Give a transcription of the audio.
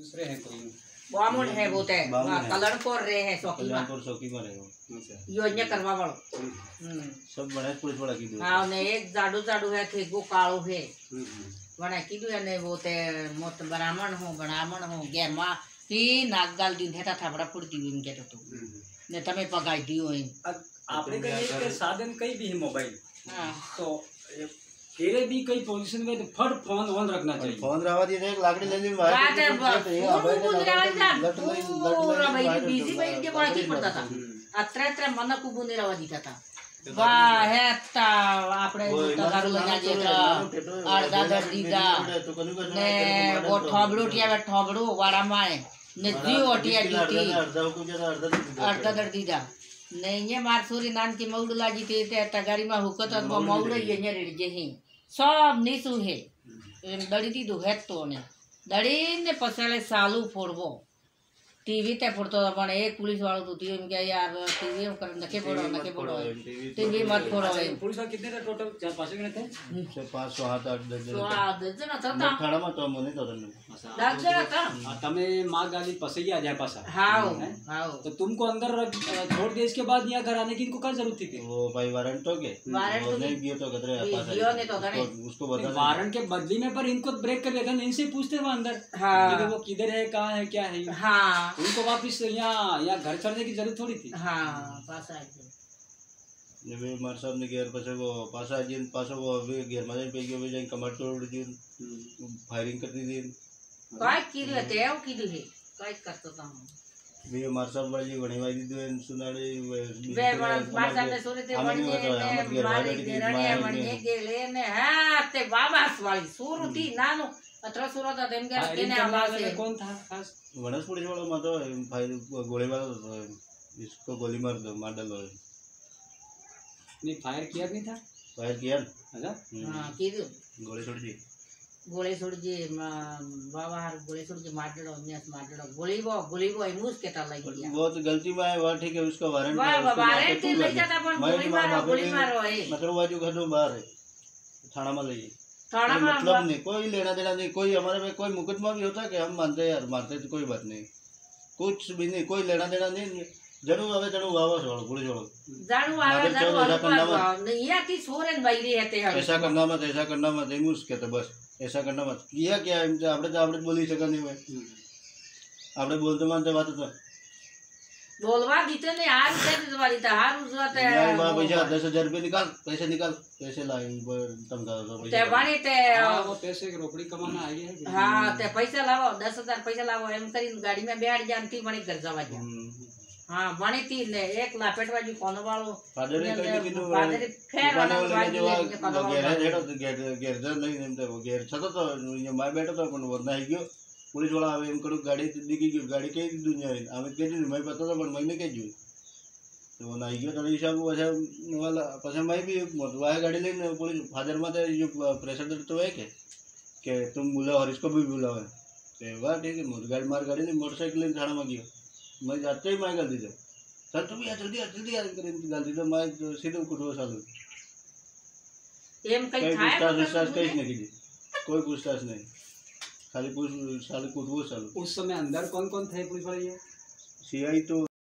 दूसरे हैं कोई बामण है वो ते बामण है। कलणपुर रे है सौकी में कल्याणपुर चौकी में रहेगा। अच्छा योजना करवा वालो सब बने पुलिस वाला की हाँ ने एक जाडू जाडू है थे गो काळो है हम्म वणे कीधु ने वो ते मोत ब्राह्मण हो गे मां की नागगाल दिन हेता थाबड़ा फुड़ती दिन के तो ने तमे पगाई दियो है आपने कही कि साधन कई भी है मोबाइल हां तो तेरे भी कई पोजीशन में तो फट फोन ऑन रखना चाहिए। फोन रावा दी एक लाकड़ी ले ली बाटे बाहर पूरा लट भाई बिजी भाई के बड़ा की पड़ता था अत्रे अत्रे मन को बुने रवा दीता था वाह है ता आपने तगार लगा दिया अर्धा दर्दीदा ने वो ठोबड़ो वाड़ा माए ने जीव ओटिया ड्यूटी अर्धा दर्दीदा ने ये मार सूरी नान की मौड़ लागी ते तगारी में हुकत वो मौड़ ये रेड जे ही सब नीसु है दड़ी दी दुहे तो ने दड़ी ने पसले सालू फोड़बो टीवी ते फोड़तो पण एक पुलिस वालो तो टीवी में क्या यार टीवी में कर नके फोड़ो टीवी मत फोड़ो पुलिस वाले कितने थे टोटल 4-5 जने थे से 500 हाथ 8 तो आ दजना था खाड़ा में तो मोने तो दजना था तमे मां गाली पसैया जाए पासा हां हां तो तुमको अंदर छोड़ दिया इसके बाद यहाँ घर आने की इनको क्या जरूरत थी वो भाई वारंट हो गए नहीं दिए तो कतरे पास दियो ने तो करे उसको बता वारंट के बदली में पर इनको ब्रेक कर देता इनसे पूछते वो अंदर हाँ वो किधर है कहाँ है क्या है हाँ उनको वापिस यहाँ घर छोड़ने की जरूरत थोड़ी थी। हाँ पास आ गए ये भी मार साहब ने गेर पसे वो पासा जिन पासा वो अभी गेर मजे पे गए जाए कमर तोड़ दी फायरिंग कर दी काय की रहते हैं वो की है काय करता था भी मार साहब वाली बड़ी वाली दो सुनाड़े वे मार साहब ने सोरे थे बड़ी ने मारी गेरने मने गेले ने हां ते बाबा वाली सुरु थी नानो अत्र सुरु था देन के ने आवाज से कौन था खास वनस पुलिस वाला मत फायर गोली वाला इसको गोली मार डालो नहीं फायर किया नहीं था फायर किया अच्छा हां की गोली छोड़ दी बाबा हार गोली छोड़ के मार दो न्यास मार दो गोली वो मुस के ता लगी गया वो तो गलती में है वो ठीक है उसका वारंट वारंट ले जाता पर गोली मारो है मतलब बाजू घरों बाहर है थाना में ले थाना में मतलब नहीं कोई लेना देना नहीं कोई हमारे में कोई मुकदमा भी होता कि हम मानते हैं यार मारते तो कोई बात नहीं कुछ भी नहीं कोई लेना देना नहीं जरूर आवे जरूर वावा छोड़ो पुलिस छोड़ो जानू आवे या की सोरेन बैरी रहते हैं ऐसा करना मत इमुस के तो बस ऐसा करना मत किया क्या આપણે બોલી શકતા નહીં હોય આપણે બોલते मानते बात तो बोलवा दीते ने हार से दवारी था हार उसवाते नहीं बा पैसा 10,000 रुपए निकाल पैसे लाइन पर तमका दो ते बाणी ते वो पैसे की रोकड़ी कमाना आई है हां ते पैसा लावो 10,000 पैसा लावो एम करीन गाड़ी में बैठ जानती बणी घर जावा जा हां बणी थी ने एक लापेट बाजू कोन वालो फादर कहीं कीधु फादर फेर वाला बाजू गेर जर नहीं नेमते वो गेर छतो तो ये माय बैठो तो पण वरना ही गयो पुलिस वाला आवे एम करू गाड़ी दिखी गई गाड़ी के दुनिया रे आवे के दिन मैं पता था पण महीने के जो तो वो नहीं गयो तो हिसाब वैसे वाला पसे मैं भी मोटवाए गाड़ी लेने पुलिस फादर में जो प्रेशर दर तो है कि तुम बुलाओ और इसको भी बुलाओ तो वाह ठीक है मार गाड़ी ले मोटरसाइकिल ले थाना में गयो मैं जाते ही मैं गलती से चल तुम यार जल्दी आ कर गलती तो मैं सीधे कुटो सालू एम कहीं था पूछताछ कहीं नहीं की कोई पूछताछ नहीं खाली पूछ साल कुटो सालू उस समय अंदर कौन कौन थे पुलिस वाले सीआई तो